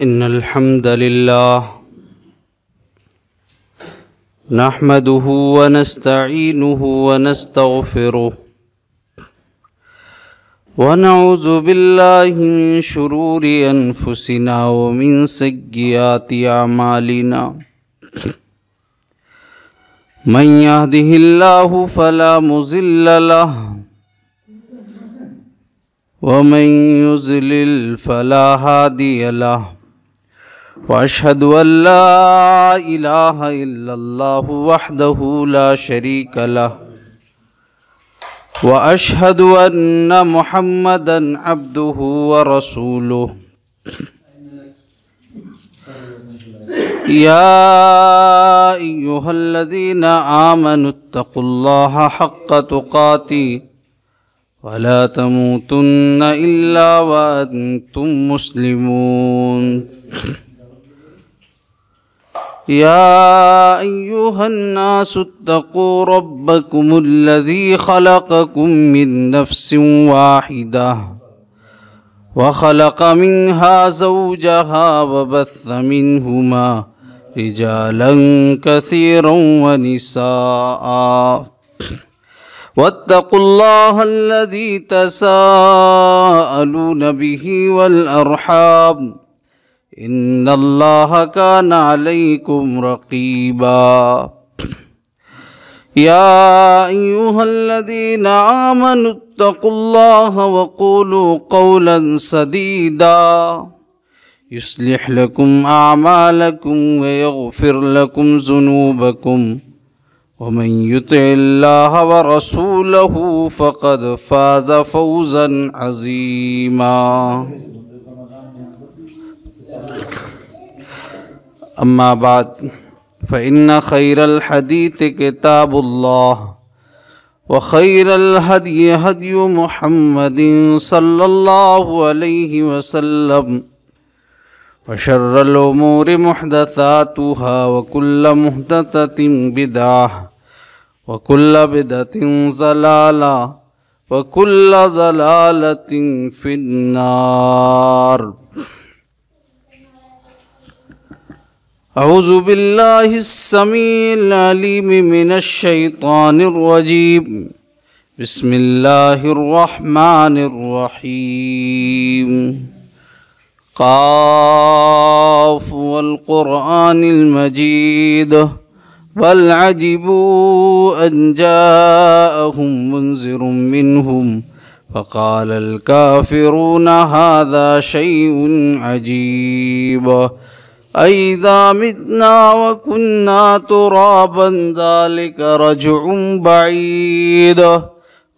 إن الحمد لله نحمده ونستعينه ونستغفره ونعوذ بالله من شرور أنفسنا ومن سيئات أعمالنا من يهده الله فلا مضل له ومن يضلل فلا هادي له وأشهد أن لا إله إلا الله وحده لا شريك له وأشهد أن محمدا عبده ورسوله يا أيها الذين آمنوا اتقوا الله حق تقاته ولا تموتن إلا وأنتم مسلمون يا أيها الناس اتقوا ربكم الذي خلقكم من نفس واحدة وخلق منها زوجها وبث منهما رجالا كثيرا ونساء واتقوا الله الذي تساءلون به والأرحام إن الله كان عليكم رقيبا يا أيها الذين آمنوا اتقوا الله وقولوا قولا سديدا يصلح لكم أعمالكم ويغفر لكم ذنوبكم ومن يطع الله ورسوله فقد فاز فوزا عظيما أما بعد فإن خير الحديث كتاب الله وخير الهدي هدي محمد صلى الله عليه وسلم وشر الأمور محدثاتها وكل محدثة بدعة وكل بدعة ضلالة وكل ضلالة في النار أعوذ بالله السميع العليم من الشيطان الرجيم بسم الله الرحمن الرحيم قاف والقرآن المجيد بل عجبوا أن جاءهم منذر منهم فقال الكافرون هذا شيء عجيب أَإِذَا مِتْنَا وَكُنَّا تُرَابًا ذَلِكَ رَجْعٌ بَعِيدٌ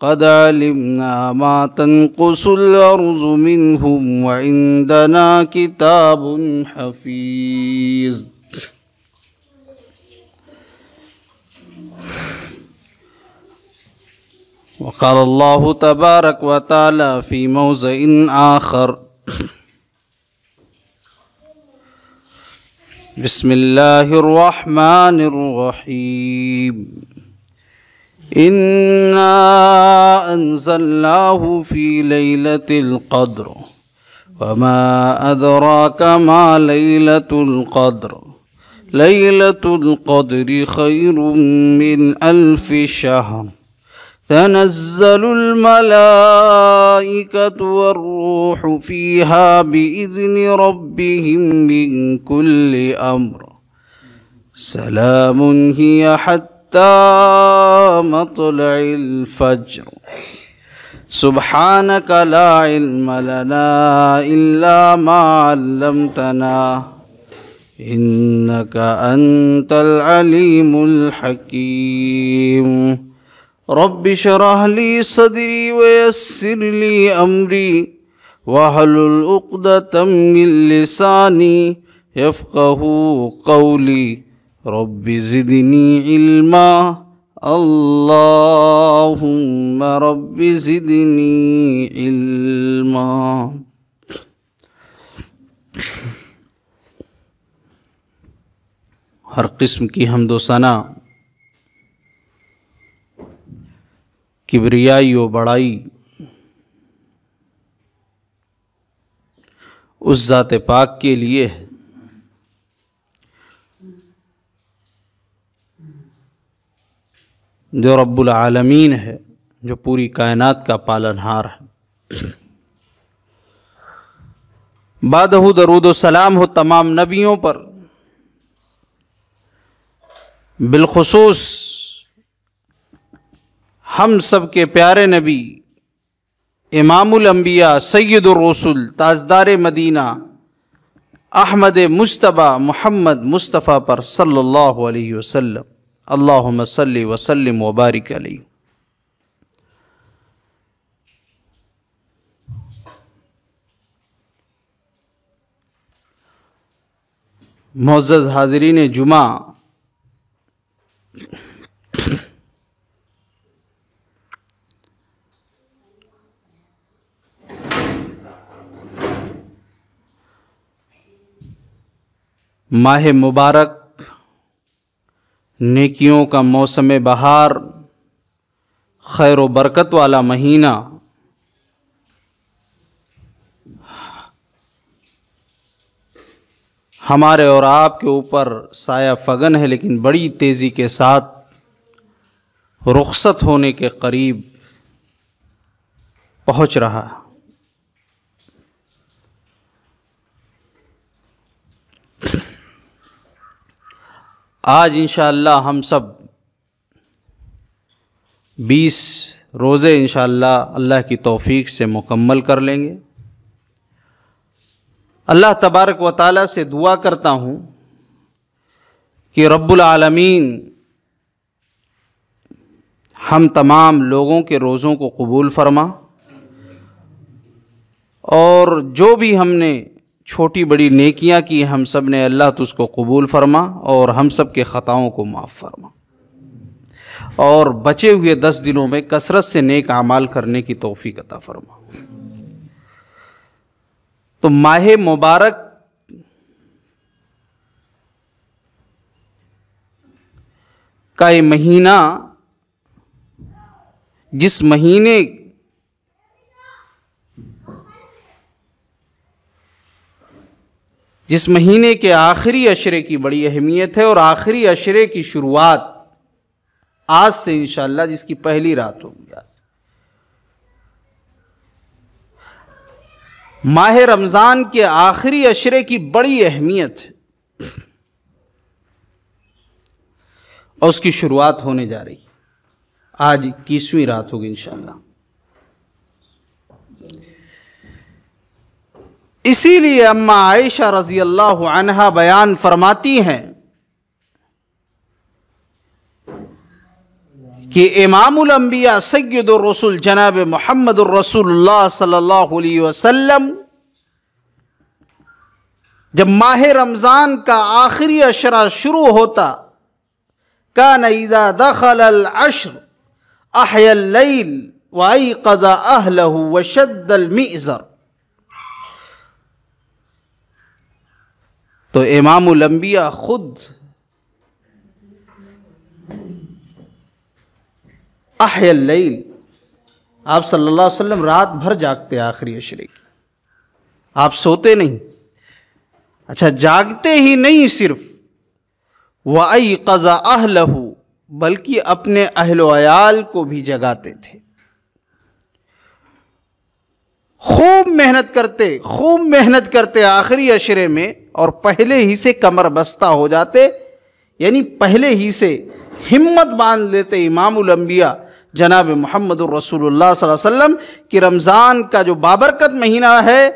قَدْ عَلِمْنَا مَا تَنْقُصُ الْأَرْضُ مِنْهُمْ وَعِنْدَنَا كِتَابٌ حَفِيظٌ وقال الله تبارك وتعالى في موضع آخر بسم الله الرحمن الرحيم إنا أنزلناه في ليلة القدر وما أدراك ما ليلة القدر ليلة القدر خير من 1000 شهر تنزل الملائكة والروح فيها بإذن ربهم من كل أمر سلام هي حتى مطلع الفجر سبحانك لا علم لنا إلا ما علمتنا إنك أنت العليم الحكيم رب اشرح لي صدري ويسر لي أمري واحلل عقدة من لساني يفقهوا قولي رب زدني علما اللهم رب زدني علما ہر قسم کی حمد و ثنا کبریائی و بڑائی اس ذات پاک کے لیے ہے جو رب العالمین ہے، جو پوری کائنات کا پالنہار ہے۔ بعدہ درود و سلام ہو تمام نبیوں پر، بالخصوص ہم سب کے پیارے نبی امام الانبیاء سید الرسل تاجدار مدینہ احمد مجتبی محمد مصطفیٰ پر صلی اللہ علیہ وسلم۔ اللہم صلی وسلم وبارک علیہ۔ معزز حاضرین جمعہ، ماہ مبارک، نیکیوں کا موسم بہار، خیر و برکت والا مہینہ، ہمارے اور آپ کے اوپر سایہ فگن ہے، لیکن بڑی تیزی کے ساتھ رخصت ہونے کے قریب پہنچ رہا۔ آج انشاءاللہ ہم سب 20 روزے انشاءاللہ اللہ کی توفیق سے مکمل کر لیں گے۔ اللہ تبارک و تعالیٰ سے دعا کرتا ہوں کہ رب العالمین ہم تمام لوگوں کے روزوں کو قبول فرما، اور جو بھی ہم نے چھوٹی بڑی نیکیاں کی ہم سب نے، اللہ تو اس کو قبول فرما اور ہم سب کے خطاؤں کو معاف فرما، اور بچے ہوئے 10 دنوں میں کثرت سے نیک اعمال کرنے کی توفیق عطا فرما۔ تو ماہ مبارک کا یہ مہینہ، جس مہینے کے آخری عشرے کی بڑی اہمیت ہے، اور آخری عشرے کی شروعات آج سے انشاءاللہ، جس کی پہلی رات ہوگی آج سے۔ ماہ رمضان کے آخری عشرے کی بڑی اہمیت ہے، اور اس کی شروعات ہونے جا رہی ہے۔ آج 21ویں رات ہوگی انشاءاللہ۔ اسی لیے اما عائشہ رضی اللہ عنہا بیان فرماتی ہیں کہ امام الانبیاء سید الرسل جناب محمد الرسول اللہ صلی اللہ علیہ وسلم جب ماہ رمضان کا آخری عشرہ شروع ہوتا، کان اذا دخل العشر احیا اللیل وایقظ اہلہ وشد المئزر۔ تو امام الانبیاء خود احیا اللیل، آپ صلی اللہ علیہ وسلم رات بھر جاگتے آخری عشرے کی، آپ سوتے نہیں۔ اچھا، جاگتے ہی نہیں صرف، وَأَيْقَظَ أَهْلَهُ، بلکہ اپنے اہل و عیال کو بھی جگاتے تھے۔ خوب محنت کرتے آخری عشرے میں، اور پہلے ہی سے کمر بستہ ہو جاتے، یعنی پہلے ہی سے ہمت باندھ لیتے امام الانبیاء جناب محمد الرسول اللہ صلی اللہ علیہ وسلم کہ رمضان کا جو بابرکت مہینہ ہے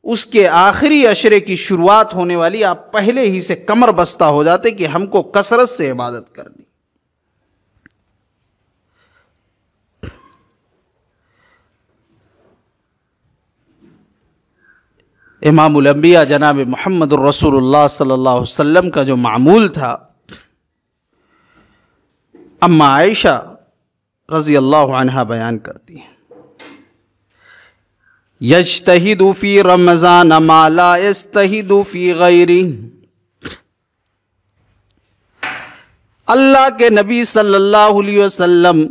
اس کے آخری عشرے کی شروعات ہونے والی، آپ پہلے ہی سے کمر بستہ ہو جاتے کہ ہم کو کثرت سے عبادت کرنی۔ امام الانبیاء جناب محمد الرسول اللہ صلی اللہ علیہ وسلم کا جو معمول تھا، اما عائشہ رضی اللہ عنہا بیان کرتی ہیں، یجتہد فی رمضان ما لا یجتہد فی غیرہ۔ اللہ کے نبی صلی اللہ علیہ وسلم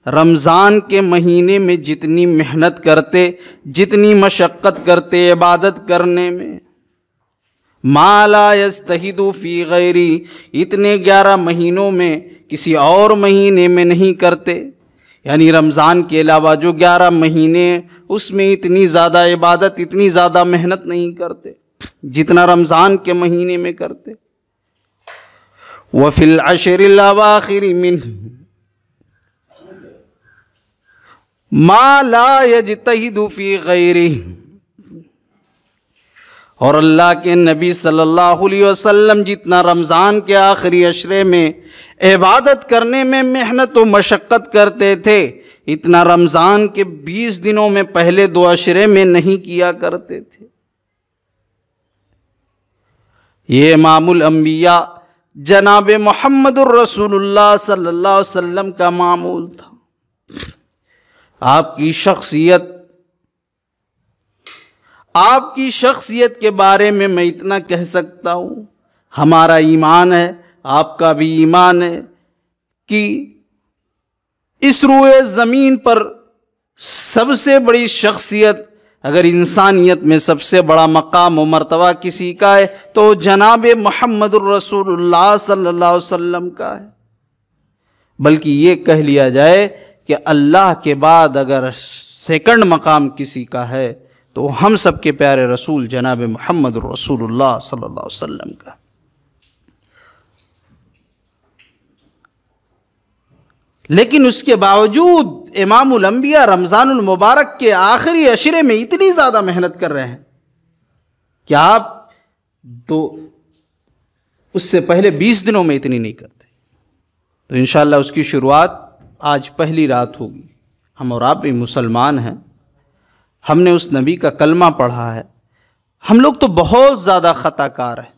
رمضان کے مہینے میں جتنی محنت کرتے، جتنی مشقت کرتے عبادت کرنے میں، ما لا یستہد فی غیری، اتنے 11 مہینوں میں کسی اور مہینے میں نہیں کرتے، یعنی رمضان کے علاوہ جو 11 مہینے اس میں اتنی زیادہ عبادت، اتنی زیادہ محنت نہیں کرتے جتنا رمضان کے مہینے میں کرتے۔ وفی العشر الاواخر منہ ما لا یجتہد فی غیرہ، اور اللہ کے نبی صلی اللہ علیہ وسلم جتنا رمضان کے آخری عشرے میں عبادت کرنے میں محنت و مشقت کرتے تھے، اتنا رمضان کے 20 دنوں میں پہلے 2 عشرے میں نہیں کیا کرتے تھے۔ یہ امام الانبیاء جناب محمد الرسول اللہ صلی اللہ علیہ وسلم کا معمول تھا۔ آپ کی شخصیت کے بارے میں میں اتنا کہہ سکتا ہوں، ہمارا ایمان ہے، آپ کا بھی ایمان ہے کہ اس روئے زمین پر سب سے بڑی شخصیت، اگر انسانیت میں سب سے بڑا مقام و مرتبہ کسی کا ہے تو جناب محمد الرسول اللہ صلی اللہ علیہ وسلم کا ہے۔ بلکہ یہ کہہ لیا جائے کہ اللہ کے بعد اگر سیکنڈ مقام کسی کا ہے تو ہم سب کے پیارے رسول جناب محمد الرسول اللہ صلی اللہ علیہ وسلم کا۔ لیکن اس کے باوجود امام الانبیاء رمضان المبارک کے آخری عشرے میں اتنی زیادہ محنت کر رہے ہیں کہ آپ تو اس سے پہلے 20 دنوں میں اتنی نہیں کرتے۔ تو انشاءاللہ اس کی شروعات آج پہلی رات ہوگی۔ ہم اور آپ بھی مسلمان ہیں، ہم نے اس نبی کا کلمہ پڑھا ہے، ہم لوگ تو بہت زیادہ خطا کار ہیں۔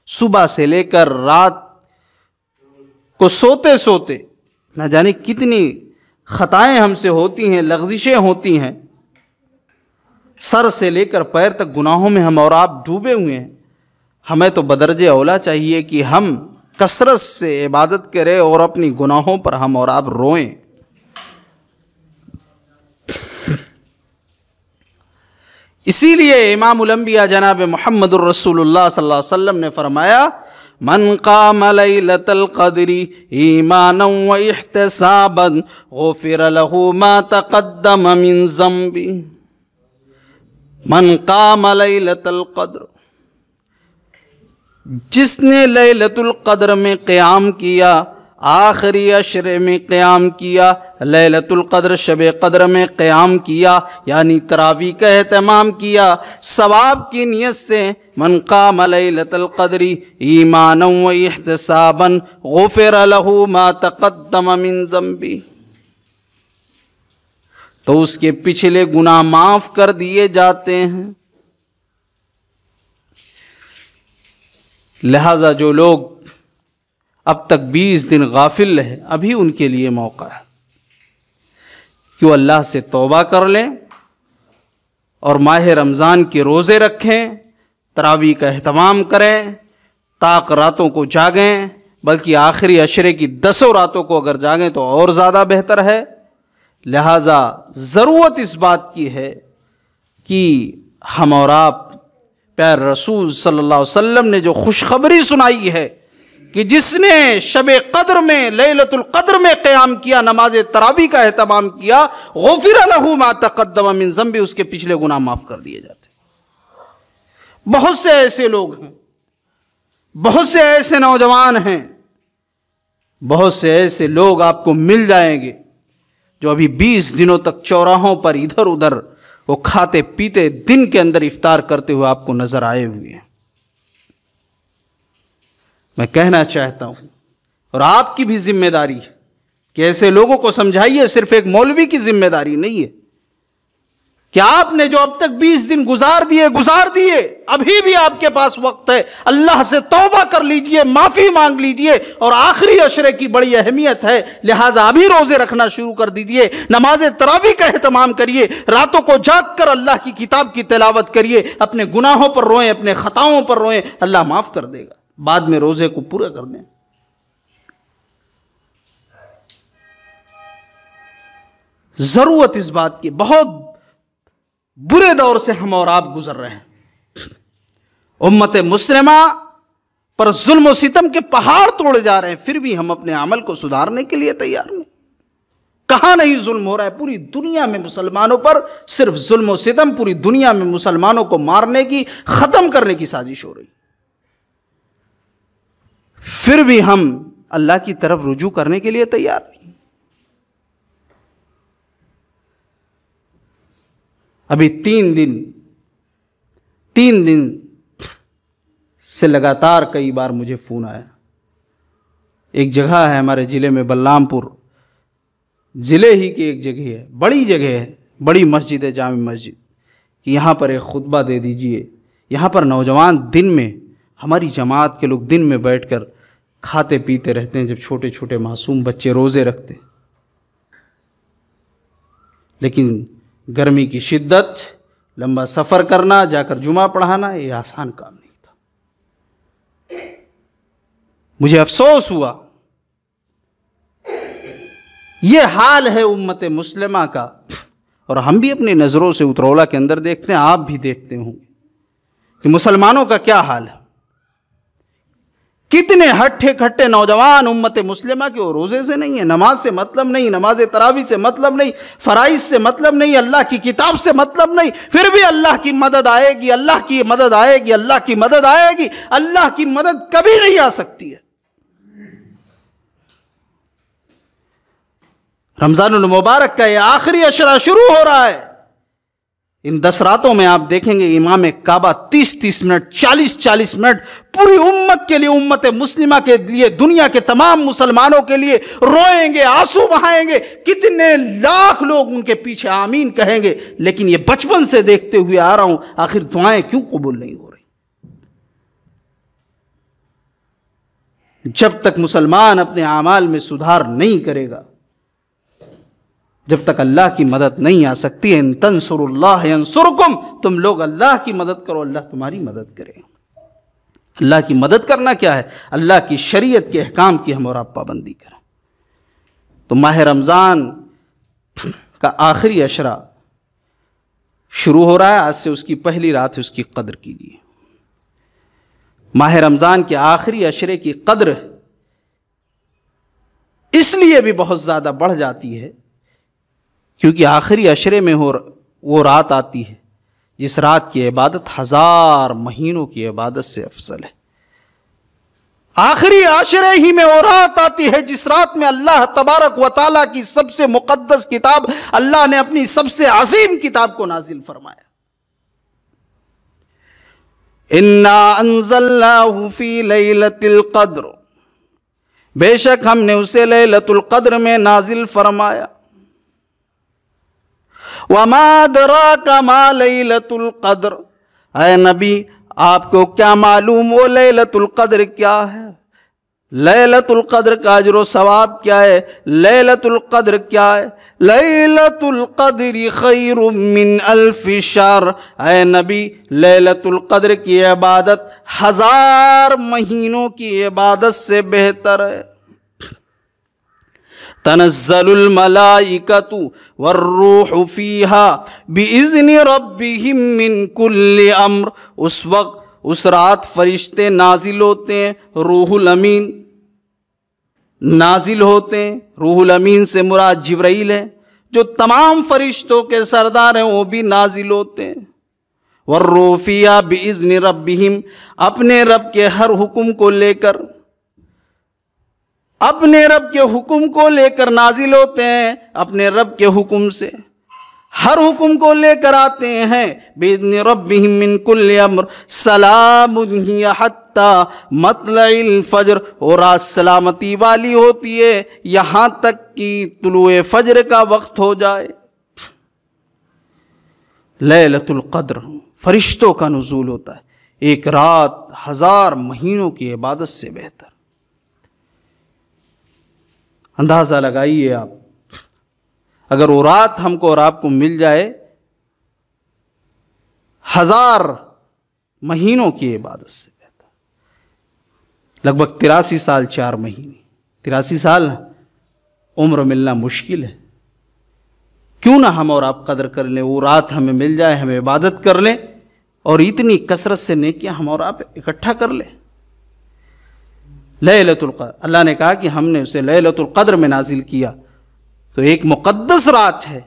صبح سے لے کر رات کو سوتے سوتے نہ جانے کتنی خطائیں ہم سے ہوتی ہیں، لغزشیں ہوتی ہیں، سر سے لے کر پیر تک گناہوں میں ہم اور آپ ڈوبے ہوئے ہیں۔ ہمیں تو بدرجہ اولا چاہیے کہ ہم کثرت سے عبادت کریں اور اپنی گناہوں پر ہم اور آپ روئیں۔ اسی لیے امام الانبیاء جناب محمد الرسول اللہ صلی اللہ علیہ وسلم نے فرمایا، من قام لیلۃ القدر ایمانا واحتسابا غفر له ما تقدم من ذنبه۔ من قام لیلۃ القدر، جس نے لیلۃ القدر میں قیام کیا، آخری عشرے میں قیام کیا، لیلۃ القدر شب قدر میں قیام کیا، یعنی تراویح کا اہتمام کیا ثواب کی نیت سے، من قام لیلۃ القدر ایمانا واحتسابا غفر له ما تقدم من ذنبه، تو اس کے پچھلے گناہ معاف کر دیے جاتے ہیں۔ لہذا جو لوگ اب تک 20 دن غافل رہے، ابھی ان کے لیے موقع ہے کہ وہ اللہ سے توبہ کر لیں اور ماہ رمضان کے روزے رکھیں، تراویح کا اہتمام کریں، طاق راتوں کو جاگیں، بلکہ آخری عشرے کی 10 راتوں کو اگر جاگیں تو اور زیادہ بہتر ہے۔ لہذا ضرورت اس بات کی ہے کہ ہم اور آپ پیارے رسول صلی اللہ علیہ وسلم نے جو خوشخبری سنائی ہے کہ جس نے شب قدر میں لیلۃ القدر میں قیام کیا، نماز تراویح کا اہتمام کیا، غفر له ما تقدم من ذنبه، اس کے پچھلے گناہ معاف کر دیے جاتے ہیں۔ بہت سے ایسے لوگ ہیں، بہت سے ایسے نوجوان ہیں، بہت سے ایسے لوگ آپ کو مل جائیں گے جو ابھی 20 دنوں تک چوراہوں پر ادھر ادھر وہ کھاتے پیتے دن کے اندر افطار کرتے ہوئے آپ کو نظر آئے ہوئے ہیں۔ میں کہنا چاہتا ہوں، اور آپ کی بھی ذمہ داری ہے کہ ایسے لوگوں کو سمجھائیے، صرف ایک مولوی کی ذمہ داری نہیں ہے کہ آپ نے جو اب تک 20 دن گزار دیے، ابھی بھی آپ کے پاس وقت ہے، اللہ سے توبہ کر لیجئے، معافی مانگ لیجئے، اور آخری عشرے کی بڑی اہمیت ہے، لہٰذا ابھی روزے رکھنا شروع کر دیجئے، نماز تراویح کا اہتمام کریے، راتوں کو جاگ کر اللہ کی کتاب کی تلاوت کریے، اپنے گناہوں پر روئیں، اپنے خطاؤں پر روئیں، اللہ معاف کر دے گا، بعد میں روزے کو پورا کر دیں۔ ضرورت اس بات کی، بہت برے دور سے ہم اور آپ گزر رہے ہیں. امت مسلمہ پر ظلم و ستم کے پہاڑ توڑے جا رہے ہیں، پھر بھی ہم اپنے عمل کو سدھارنے کے لیے تیار نہیں. کہاں نہیں ظلم ہو رہا ہے؟ پوری دنیا میں مسلمانوں پر صرف ظلم و ستم، پوری دنیا میں مسلمانوں کو مارنے کی، ختم کرنے کی سازش ہو رہی. پھر بھی ہم اللہ کی طرف رجوع کرنے کے لیے تیار نہیں. ابھی تین دن سے لگاتار کئی بار مجھے فون آیا. ایک جگہ ہے ہمارے ضلع میں، بلرام پور ضلع ہی کی ایک جگہ ہے، بڑی جگہ ہے، بڑی مسجد ہے، جامع مسجد، کہ یہاں پر ایک خطبہ دے دیجئے. یہاں پر نوجوان دن میں، ہماری جماعت کے لوگ دن میں بیٹھ کر کھاتے پیتے رہتے ہیں، جب چھوٹے چھوٹے معصوم بچے روزے رکھتے ہیں. لیکن گرمی کی شدت، لمبا سفر کرنا، جا کر جمعہ پڑھانا، یہ آسان کام نہیں تھا. مجھے افسوس ہوا. یہ حال ہے امت مسلمہ کا، اور ہم بھی اپنی نظروں سے اترولہ کے اندر دیکھتے ہیں، آپ بھی دیکھتے ہوں گے کہ مسلمانوں کا کیا حال ہے. کتنے ہٹھے کھٹے نوجوان امت مسلمہ کے، وہ روزے سے نہیں ہے، نماز سے مطلب نہیں، نماز تراویح سے مطلب نہیں، فرائض سے مطلب نہیں، اللہ کی کتاب سے مطلب نہیں، پھر بھی اللہ کی مدد آئے گی، اللہ کی مدد آئے گی، اللہ کی مدد آئے گی. اللہ کی مدد کبھی نہیں آ سکتی ہے. رمضان المبارک کا یہ آخری عشرہ شروع ہو رہا ہے. ان 10 راتوں میں آپ دیکھیں گے امام کعبہ 30 منٹ 40 منٹ پوری امت کے لیے، امت مسلمہ کے لیے، دنیا کے تمام مسلمانوں کے لیے روئیں گے، آنسو بہائیں گے. کتنے لاکھ لوگ ان کے پیچھے آمین کہیں گے. لیکن یہ بچپن سے دیکھتے ہوئے آ رہا ہوں، آخر دعائیں کیوں قبول نہیں ہو رہی؟ جب تک مسلمان اپنے اعمال میں سدھار نہیں کرے گا، جب تک اللہ کی مدد نہیں آ سکتی. ان تنصروا اللہ ینصرکم، تم لوگ اللہ کی مدد کرو، اللہ تمہاری مدد کرے. اللہ کی مدد کرنا کیا ہے؟ اللہ کی شریعت کے احکام کی ہم اور آپ پابندی کریں. تو ماہ رمضان کا آخری عشرہ شروع ہو رہا ہے، آج سے اس کی پہلی رات ہے، اس کی قدر کیجیے. ماہ رمضان کے آخری عشرے کی قدر اس لیے بھی بہت زیادہ بڑھ جاتی ہے کیونکہ آخری عشرے میں وہ رات آتی ہے جس رات کی عبادت 1000 مہینوں کی عبادت سے افضل ہے. آخری عشرے ہی میں وہ رات آتی ہے جس رات میں اللہ تبارک و تعالیٰ کی سب سے مقدس کتاب، اللہ نے اپنی سب سے عظیم کتاب کو نازل فرمایا. اِنَّا أَنزَلْنَاهُ فِي لَيْلَةِ الْقَدْرِ، بے شک ہم نے اسے لیلۃ القدر میں نازل فرمایا. وَمَا أَدْرَاكَ مَا لَيْلَةُ الْقَدْرِ، اے نبی آپ کو کیا معلوم وہ لیلۃ القدر کیا ہے؟ لیلۃ القدر کا اجر و ثواب کیا ہے؟ لیلۃ القدر کیا ہے؟ لیلۃ القدر خیر من 1000 شہر، اے نبی لیلۃ القدر کی عبادت 1000 مہینوں کی عبادت سے بہتر ہے. تنزل الملائکۃ والروح فیہا بإذن ربہم من کل امر، اس وقت اس رات فرشتے نازل ہوتے ہیں، روح الامین نازل ہوتے ہیں. روح الامین سے مراد جبرائیل ہے، جو تمام فرشتوں کے سردار ہیں، وہ بھی نازل ہوتے ہیں. والروح فیہا بإذن ربہم، اپنے رب کے ہر حکم کو لے کر، اپنے رب کے حکم کو لے کر نازل ہوتے ہیں، اپنے رب کے حکم سے ہر حکم کو لے کر آتے ہیں. بِإِذْنِ رَبِّهِم مِّن كُلِّ أَمْرٍ سَلَامٌ هِيَ حَتَّى مَطْلَعِ الْفَجْرِ، اور رات سلامتی والی ہوتی ہے یہاں تک کہ طلوع فجر کا وقت ہو جائے. لیلۃ القدر فرشتوں کا نزول ہوتا ہے، ایک رات 1000 مہینوں کی عبادت سے بہتر. اندازہ لگائیے آپ، اگر وہ رات ہم کو اور آپ کو مل جائے 1000 مہینوں کی عبادت سے بہتر. لگ بھگ 83 سال 4 مہینے، 83 سال عمر ملنا مشکل ہے. کیوں نہ ہم اور آپ قدر کر لیں، وہ رات ہمیں مل جائے، ہم عبادت کر لیں اور اتنی کثرت سے نیکیاں ہم اور آپ اکٹھا کر لیں۔ لیلۃ القدر، اللہ نے کہا کہ ہم نے اسے لیلۃ القدر میں نازل کیا، تو ایک مقدس رات ہے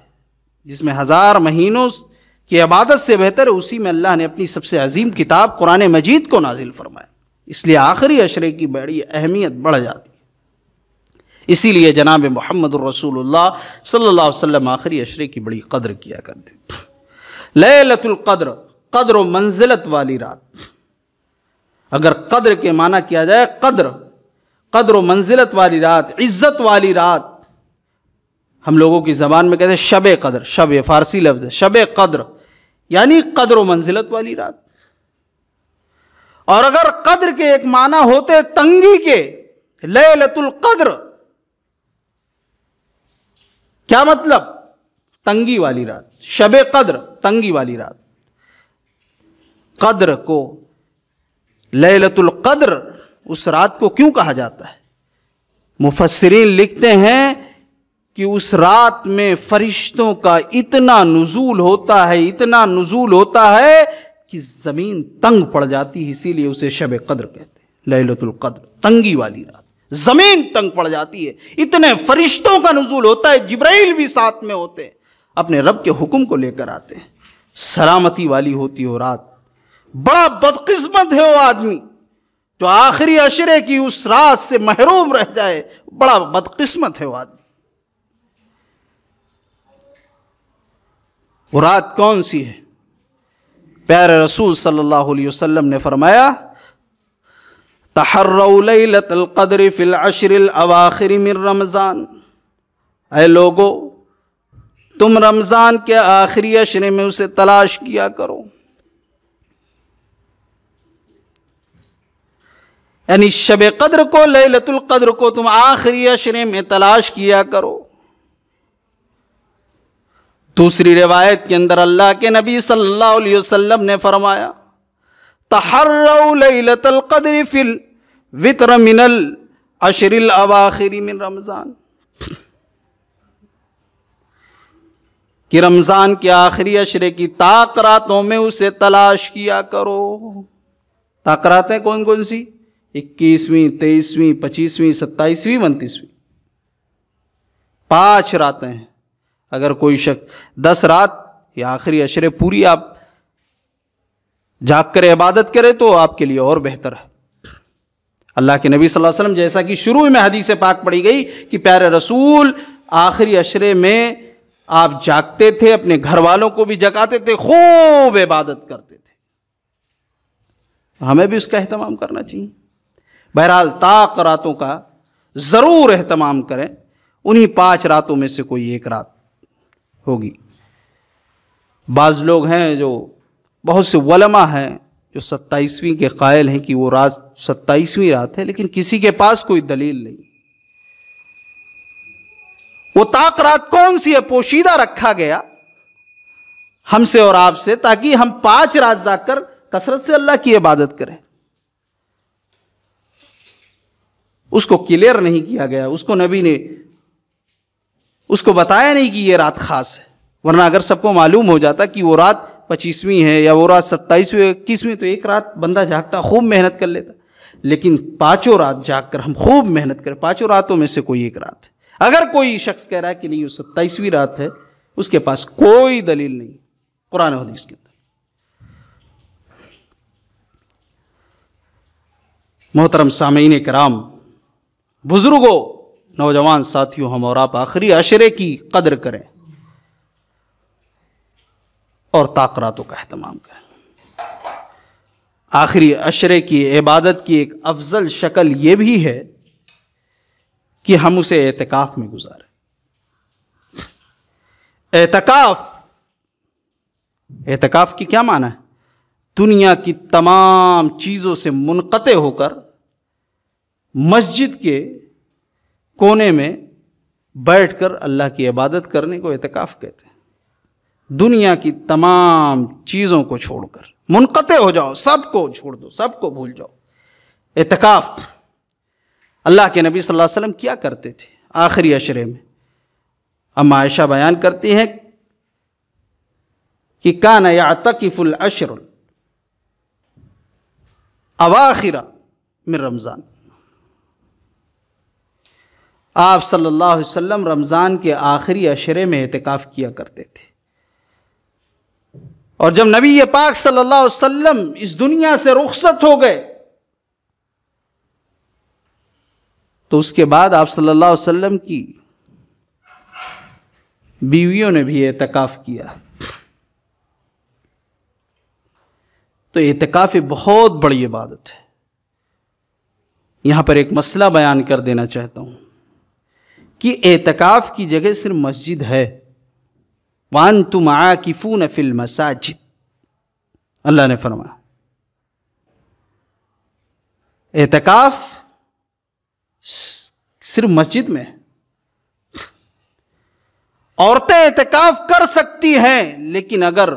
جس میں 1000 مہینوں کی عبادت سے بہتر ہے، اسی میں اللہ نے اپنی سب سے عظیم کتاب قرآن مجید کو نازل فرمایا، اس لیے آخری عشرے کی بڑی اہمیت بڑھ جاتی ہے۔ اسی لیے جناب محمد الرسول اللہ صلی اللہ علیہ وسلم آخری عشرے کی بڑی قدر کیا کرتے تھے۔ لیلۃ القدر، قدر و منزلت والی رات۔ اگر قدر کے معنی کیا جائے قدر و منزلت والی رات، عزت والی رات، ہم لوگوں کی زبان میں کہتے ہیں شب قدر، شب فارسی لفظ ہے، شب قدر یعنی قدر و منزلت والی رات۔ اور اگر قدر کے ایک معنی ہوتے تنگی کے، لیلۃ القدر کیا مطلب؟ تنگی والی رات، شب قدر تنگی والی رات۔ قدر کو لیلۃ القدر اس رات کو کیوں کہا جاتا ہے؟ مفسرین لکھتے ہیں کہ اس رات میں فرشتوں کا اتنا نزول ہوتا ہے کہ زمین تنگ پڑ جاتی ہے، اسی لیے اسے شب قدر کہتے ہیں، لیلۃ القدر تنگی والی رات۔ زمین تنگ پڑ جاتی ہے، اتنے فرشتوں کا نزول ہوتا ہے، جبرائیل بھی ساتھ میں ہوتے ہیں، اپنے رب کے حکم کو لے کر آتے ہیں۔ سلامتی والی ہوتی ہے وہ رات۔ بڑا بدقسمت ہے وہ آدمی جو آخری عشرے کی اس رات سے محروم رہ جائے، بڑا بدقسمت ہے وہ آدمی۔ وہ رات کون سی ہے؟ پیارے رسول صلی اللہ علیہ وسلم نے فرمایا، تحروا لیلۃ القدر فی العشر الاواخر من رمضان، اے لوگو تم رمضان کے آخری عشرے میں اسے تلاش کیا کرو، یعنی شب قدر کو، لیلۃ القدر کو تم آخری عشرے میں تلاش کیا کرو۔ دوسری روایت کے اندر اللہ کے نبی صلی اللہ علیہ وسلم نے فرمایا، تحروا لیلۃ القدر فی الوتر من العشر الاواخر من رمضان، کہ رمضان کے آخری عشرے کی طاق راتوں میں اسے تلاش کیا کرو۔ طاق راتیں کون کون سی؟ 21ویں، 23ویں، 25ویں، 27ویں، 29ویں، 5 راتیں ہیں۔ اگر کوئی شخص 10 رات یا آخری عشرے پوری آپ جاگ کر عبادت کرے تو آپ کے لیے اور بہتر ہے۔ اللہ کے نبی صلی اللہ علیہ وسلم، جیسا کہ شروع میں حدیث پاک پڑھی گئی کہ پیارے رسول آخری عشرے میں آپ جاگتے تھے، اپنے گھر والوں کو بھی جگاتے تھے، خوب عبادت کرتے تھے۔ ہمیں بھی اس کا اہتمام کرنا چاہیے۔ بہرحال طاق راتوں کا ضرور اہتمام کریں، انہی 5 راتوں میں سے کوئی ایک رات ہوگی۔ بعض لوگ ہیں جو بہت سے علماء ہیں جو 27ویں کے قائل ہیں کہ وہ رات 27ویں رات ہے، لیکن کسی کے پاس کوئی دلیل نہیں۔ وہ طاق رات کون سی ہے؟ پوشیدہ رکھا گیا ہم سے اور آپ سے، تاکہ ہم 5 رات جاگ کر کثرت سے اللہ کی عبادت کریں۔ اس کو کلیئر نہیں کیا گیا، اس کو نبی نے اس کو بتایا نہیں کہ یہ رات خاص ہے، ورنہ اگر سب کو معلوم ہو جاتا کہ وہ رات 25ویں ہے یا وہ رات 27ویں 21ویں تو ایک رات بندہ جاگتا، خوب محنت کر لیتا۔ لیکن 5 رات جاگ کر ہم خوب محنت کریں، 5 راتوں میں سے کوئی ایک رات ہے۔ اگر کوئی شخص کہہ رہا ہے کہ نہیں وہ 27ویں رات ہے، اس کے پاس کوئی دلیل نہیں قرآن و حدیث کے اندر۔ محترم سامعین کرام، بزرگوں، نوجوان ساتھیوں، ہم اور آپ آخری عشرے کی قدر کریں اور طاق راتوں کا اہتمام کریں۔ آخری عشرے کی عبادت کی ایک افضل شکل یہ بھی ہے کہ ہم اسے اعتکاف میں گزاریں۔ اعتکاف کی کیا معنی ہے؟ دنیا کی تمام چیزوں سے منقطع ہو کر مسجد کے کونے میں بیٹھ کر اللہ کی عبادت کرنے کو اعتکاف کہتے ہیں۔ دنیا کی تمام چیزوں کو چھوڑ کر منقطع ہو جاؤ، سب کو چھوڑ دو، سب کو بھول جاؤ۔ اعتکاف اللہ کے نبی صلی اللہ علیہ وسلم کیا کرتے تھے آخری عشرے میں۔ اما عائشہ بیان کرتی ہیں کہ کان یعتکف العشر اواخر من رمضان، آپ صلی اللہ علیہ وسلم رمضان کے آخری عشرے میں اعتکاف کیا کرتے تھے. اور جب نبی پاک صلی اللہ علیہ وسلم اس دنیا سے رخصت ہو گئے تو اس کے بعد آپ صلی اللہ علیہ وسلم کی بیویوں نے بھی اعتکاف کیا. تو اعتکاف ایک بہت بڑی عبادت ہے. یہاں پر ایک مسئلہ بیان کر دینا چاہتا ہوں کہ اعتکاف کی جگہ صرف مسجد ہے. وَأَنْتُمْ عَاكِفُونَ فِي الْمَسَاجِدِ، اللہ نے فرمایا اعتکاف صرف مسجد میں. عورتیں اعتکاف کر سکتی ہیں، لیکن اگر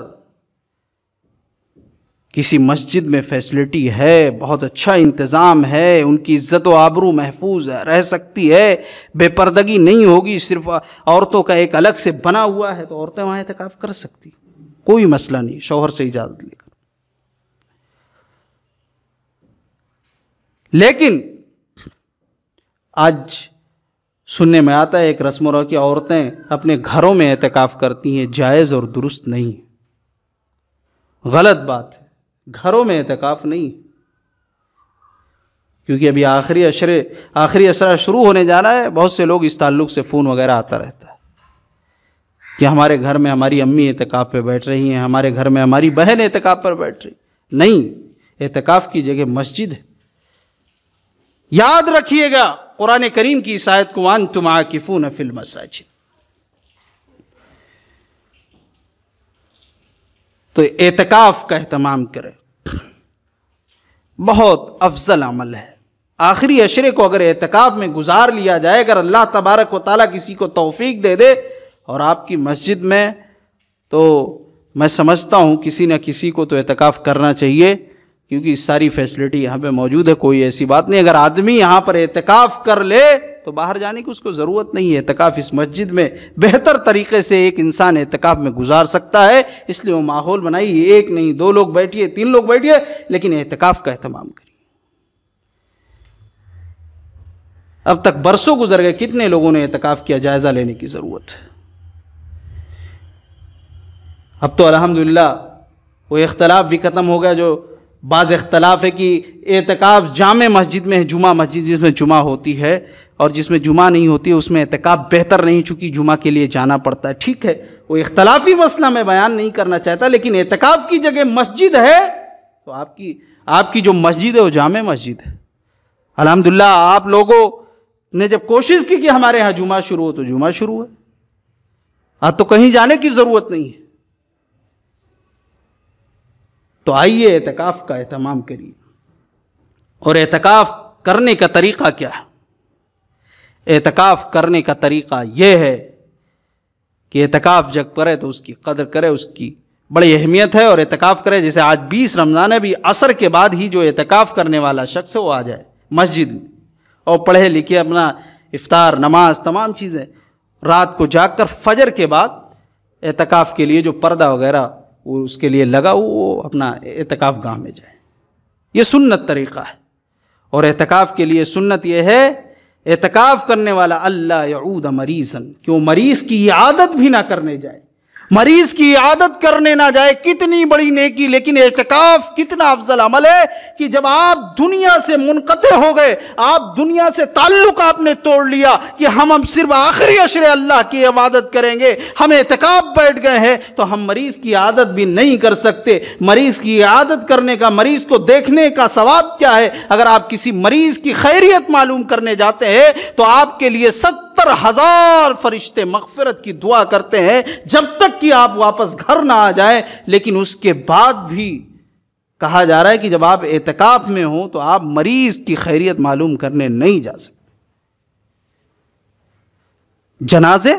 کسی مسجد میں فیسلٹی ہے، بہت اچھا انتظام ہے، ان کی عزت و آبرو محفوظ ہے، رہ سکتی ہے، بے پردگی نہیں ہوگی، صرف عورتوں کا ایک الگ سے بنا ہوا ہے، تو عورتیں وہاں اعتکاف کر سکتی، کوئی مسئلہ نہیں، شوہر سے اجازت لے کر. لیکن آج سننے میں آتا ہے ایک رسم و رواج کی عورتیں اپنے گھروں میں اعتکاف کرتی ہیں، جائز اور درست نہیں، غلط بات ہے. گھروں میں اعتکاف نہیں، کیونکہ ابھی آخری عشرہ شروع ہونے جا رہا ہے. بہت سے لوگ اس تعلق سے فون وغیرہ آتا رہتا ہے کہ ہمارے گھر میں ہماری امی اعتکاف پہ بیٹھ رہی ہیں، ہمارے گھر میں ہماری بہن اعتکاف پر بیٹھ رہی. نہیں، اعتکاف کی جگہ مسجد ہے. یاد رکھیے گا قرآن کریم کی اس آیت کو، وَأَنْتُمْ عَاكِفُونَ فِي الْمَسَاجِدِ. تو اعتکاف کا اہتمام کرے، بہت افضل عمل ہے. آخری عشرے کو اگر اعتکاف میں گزار لیا جائے، اگر اللہ تبارک و تعالیٰ کسی کو توفیق دے دے اور آپ کی مسجد میں، تو میں سمجھتا ہوں کسی نہ کسی کو تو اعتکاف کرنا چاہیے، کیونکہ ساری فیسلٹی یہاں پہ موجود ہے، کوئی ایسی بات نہیں. اگر آدمی یہاں پر اعتکاف کر لے تو باہر جانے کی اس کو ضرورت نہیں ہے. اعتکاف اس مسجد میں بہتر طریقے سے ایک انسان اعتکاف میں گزار سکتا ہے. اس لیے وہ ماحول بنائیے، ایک نہیں، 2 لوگ بیٹھیے، 3 لوگ بیٹھیے، لیکن اعتکاف کا اہتمام کریے. اب تک برسوں گزر گئے، کتنے لوگوں نے اعتکاف کیا، جائزہ لینے کی ضرورت ہے. اب تو الحمدللہ وہ اختلاف بھی ختم ہو گیا. جو بعض اختلاف ہے کہ اعتکاف جامع مسجد میں ہے، جمعہ مسجد جس میں جمعہ ہوتی ہے اور جس میں جمعہ نہیں ہوتی ہے اس میں اعتکاف بہتر نہیں، چونکہ جمعہ کے لیے جانا پڑتا ہے. ٹھیک ہے، وہ اختلافی مسئلہ میں بیان نہیں کرنا چاہتا، لیکن اعتکاف کی جگہ مسجد ہے تو آپ کی جو مسجد ہے وہ جامع مسجد ہے. الحمدللہ آپ لوگوں نے جب کوشش کی کہ ہمارے ہاں جمعہ شروع ہو تو جمعہ شروع ہے. اب تو کہیں جانے کی ضرورت نہیں ہے. تو آئیے اعتکاف کا اہتمام کریے. اور اعتکاف کرنے کا طریقہ کیا ہے؟ اعتکاف کرنے کا طریقہ یہ ہے کہ اعتکاف جب کرے تو اس کی قدر کرے، اس کی بڑی اہمیت ہے. اور اعتکاف کرے، جیسے آج 20 رمضان ہے، بھی عصر کے بعد ہی جو اعتکاف کرنے والا شخص ہے وہ آ جائے مسجد میں اور پڑھے لکھے اپنا افطار، نماز، تمام چیزیں. رات کو جاگ کر فجر کے بعد اعتکاف کے لیے جو پردہ وغیرہ وہ اس کے لیے لگا، وہ اپنا اعتکاف گاہ میں جائے. یہ سنت طریقہ ہے. اور اعتکاف کے لیے سنت یہ ہے، اعتکاف کرنے والا اللہ یعود مریضا، کہ وہ مریض کی عادت بھی نہ کرنے جائے. مریض کی عادت کرنے نہ جائے، کتنی بڑی نیکی. لیکن اعتکاف کتنا افضل عمل ہے کہ جب آپ دنیا سے منقطع ہو گئے، آپ دنیا سے تعلق آپ نے توڑ لیا کہ ہم صرف آخری عشرے اللہ کی عبادت کریں گے، ہم اعتکاف بیٹھ گئے ہیں، تو ہم مریض کی عادت بھی نہیں کر سکتے. مریض کی عادت کرنے کا، مریض کو دیکھنے کا ثواب کیا ہے؟ اگر آپ کسی مریض کی خیریت معلوم کرنے جاتے ہیں تو آپ کے لیے 70,000 فرشتے مغفرت کی دعا کرتے ہیں جب تک کہ آپ واپس گھر نہ آ جائیں. لیکن اس کے بعد بھی کہا جا رہا ہے کہ جب آپ اعتکاف میں ہوں تو آپ مریض کی خیریت معلوم کرنے نہیں جا سکتے. جنازے،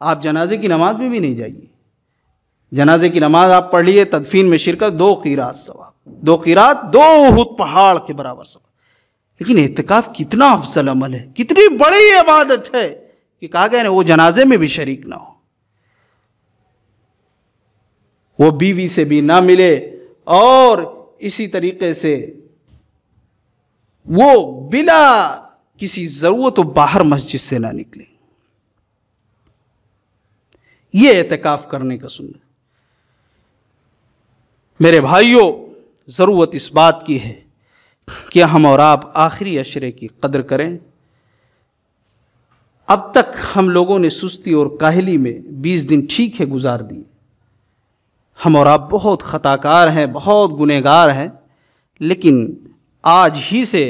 آپ جنازے کی نماز میں بھی نہیں جائیے. جنازے کی نماز آپ پڑھ لیے، تدفین میں شرکت، 2 قیرات ثواب، 2 قیرات 2 احد پہاڑ کے برابر ثواب. لیکن اعتکاف کتنا افضل عمل ہے، کتنی بڑی عبادت ہے کہ کہا گیا وہ جنازے میں بھی شریک نہ ہو. وہ بیوی سے بھی نہ ملے اور اسی طریقے سے وہ بلا کسی ضرورت و باہر مسجد سے نہ نکلے. یہ اعتکاف کرنے کا سنت. میرے بھائیوں، ضرورت اس بات کی ہے کہ ہم اور آپ آخری عشرے کی قدر کریں. اب تک ہم لوگوں نے سستی اور کاہلی میں 20 دن ٹھیک ہے گزار دیے. ہم اور آپ بہت خطا کار ہیں، بہت گنہگار ہیں، لیکن آج ہی سے،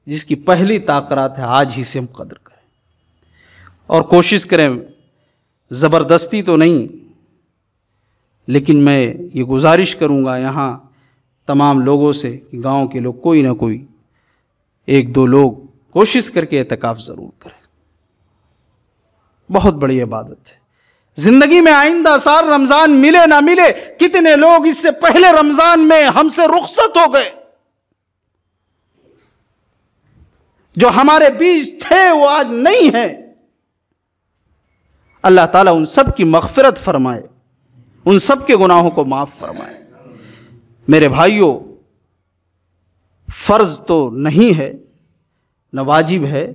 جس کی پہلی تاقرات ہے، آج ہی سے ہم قدر کریں اور کوشش کریں. زبردستی تو نہیں، لیکن میں یہ گزارش کروں گا یہاں تمام لوگوں سے کہ گاؤں کے لوگ کوئی نہ کوئی 1-2 لوگ کوشش کر کے اعتکاف ضرور کریں. بہت بڑی عبادت ہے. زندگی میں آئندہ سال رمضان ملے نہ ملے، کتنے لوگ اس سے پہلے رمضان میں ہم سے رخصت ہو گئے. جو ہمارے بیچ تھے وہ آج نہیں ہیں. اللہ تعالیٰ ان سب کی مغفرت فرمائے، ان سب کے گناہوں کو معاف فرمائے. میرے بھائیوں، فرض تو نہیں ہے، نہ واجب ہے،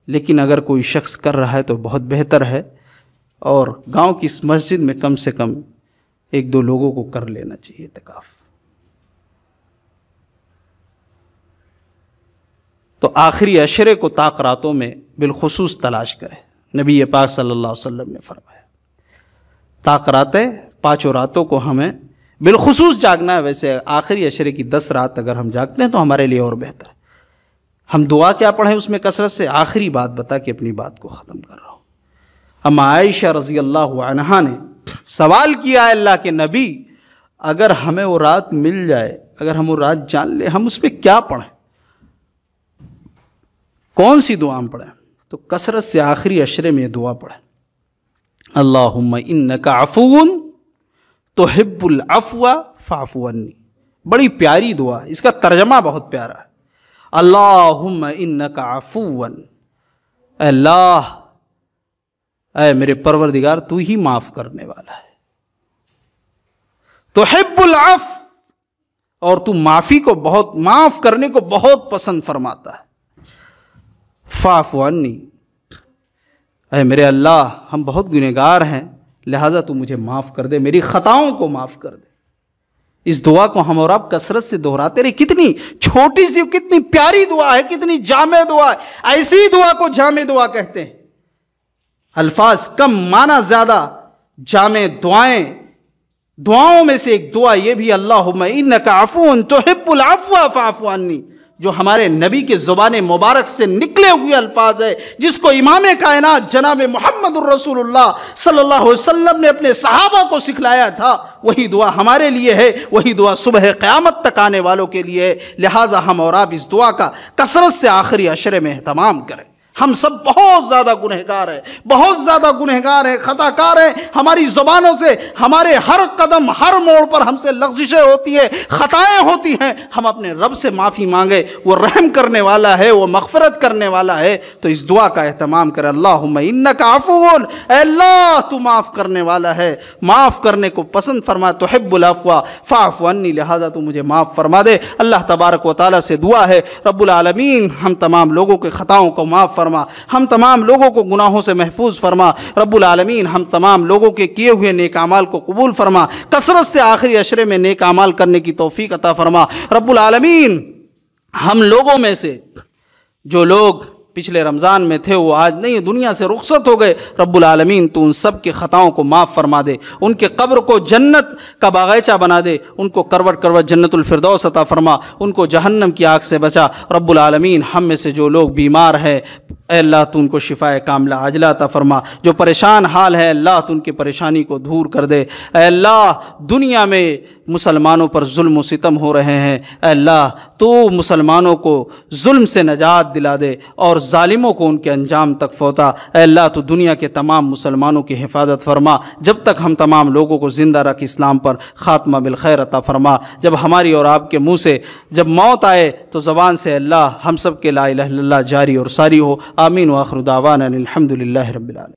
لیکن اگر کوئی شخص کر رہا ہے تو بہت بہتر ہے، اور گاؤں کی اس مسجد میں کم سے کم 1-2 لوگوں کو کر لینا چاہیے اعتکاف. تو آخری عشرے کو طاق راتوں میں بالخصوص تلاش کرے. نبی پاک صلی اللہ علیہ وسلم نے فرمایا طاق راتیں 5 راتوں کو ہمیں بالخصوص جاگنا ہے. ویسے آخری عشرے کی 10 رات اگر ہم جاگتے ہیں تو ہمارے لیے اور بہتر ہے. ہم دعا کیا پڑھیں اس میں کثرت سے. آخری بات بتا کے اپنی بات کو ختم کر رہا ہوں. اما عائشہ رضی اللہ عنہا نے سوال کیا، اللہ کے نبی، اگر ہمیں وہ رات مل جائے، اگر ہم وہ رات جان لیں، ہم اس میں کیا پڑھیں، کون سی دعا ہم پڑھیں؟ تو کثرت سے آخری عشرے میں یہ دعا پڑھیں، اللہم انک عفو تحب العفو فاعف عنی. بڑی پیاری دعا ہے، اس کا ترجمہ بہت پیارا ہے. اللہم انک عفو، اے اللہ، اے میرے پروردگار، تو ہی معاف کرنے والا ہے. تحب العفو، اور تو معافی کو بہت، معاف کرنے کو بہت پسند فرماتا ہے. فاعف عنی، اے میرے اللہ، ہم بہت گنہگار ہیں، لہٰذا تو مجھے معاف کر دے، میری خطاؤں کو معاف کر دے. اس دعا کو ہم اور آپ کثرت سے دہراتے رہے. کتنی چھوٹی سی، کتنی پیاری دعا ہے، کتنی جامع دعا ہے. ایسی دعا کو جامع دعا کہتے ہیں. الفاظ کم، معنی زیادہ. جامع دعائیں، دعاؤں میں سے ایک دعا یہ بھی اللہم انک عفو تحب العفو فاعف عنی، جو ہمارے نبی کے زبان مبارک سے نکلے ہوئے الفاظ ہے، جس کو امام کائنات جناب محمد الرسول اللہ صلی اللہ علیہ وسلم نے اپنے صحابہ کو سکھلایا تھا. وہی دعا ہمارے لیے ہے، وہی دعا صبح قیامت تک آنے والوں کے لیے ہے. لہٰذا ہم اور آپ اس دعا کا کثرت سے آخری عشرے میں اہتمام کریں. ہم سب بہت زیادہ گنہگار ہیں، بہت زیادہ گنہگار ہیں، خطا کار ہیں. ہماری زبانوں سے، ہمارے ہر قدم، ہر موڑ پر ہم سے لغزشیں ہوتی ہیں، خطائیں ہوتی ہیں. ہم اپنے رب سے معافی مانگے، وہ رحم کرنے والا ہے، وہ مغفرت کرنے والا ہے. تو اس دعا کا اہتمام کرے. اللہم انک عفو، اے اللہ تو معاف کرنے والا ہے، معاف کرنے کو پسند فرما. تحب العفو فاعف عنی، لہذا تو مجھے معاف فرما دے. اللہ تبارک و تعالیٰ سے دعا ہے، رب العالمین ہم تمام لوگوں کے خطاؤں کو معاف فرما، ہم تمام لوگوں کو گناہوں سے محفوظ فرما. رب العالمین ہم تمام لوگوں کے کیے ہوئے نیک اعمال کو قبول فرما. کثرت سے آخری عشرے میں نیک اعمال کرنے کی توفیق عطا فرما. رب العالمین ہم لوگوں میں سے جو لوگ پچھلے رمضان میں تھے وہ آج نہیں، دنیا سے رخصت ہو گئے. رب العالمین تو ان سب کے خطاؤں کو معاف فرما دے، ان کے قبر کو جنت کا باغیچہ بنا دے، ان کو کروٹ کروٹ جنت الفردوس عطا فرما، ان کو جہنم کی آگ سے بچا. رب العالمین ہم میں سے جو لوگ بیمار ہیں، اے اللہ تو ان کو شفائے کاملہ عاجلہ عطا فرما. جو پریشان حال ہے، اللہ تو ان کی پریشانی کو دور کر دے. اے اللہ دنیا میں مسلمانوں پر ظلم و ستم ہو رہے ہیں، اے اللہ تو مسلمانوں کو ظلم سے نجات دلا دے اور ظالموں کو ان کے انجام تک پہنچا. اے اللہ تو دنیا کے تمام مسلمانوں کی حفاظت فرما. جب تک ہم تمام لوگوں کو زندہ رکھ، اسلام پر خاتمہ بالخیر عطا فرما. جب ہماری اور آپ کے منہ سے جب موت آئے تو زبان سے اللہ ہم سب کے لا الہ الا اللہ جاری اور ساری ہو. آمین. وآخر دعوانا الحمد للہ رب العالمین.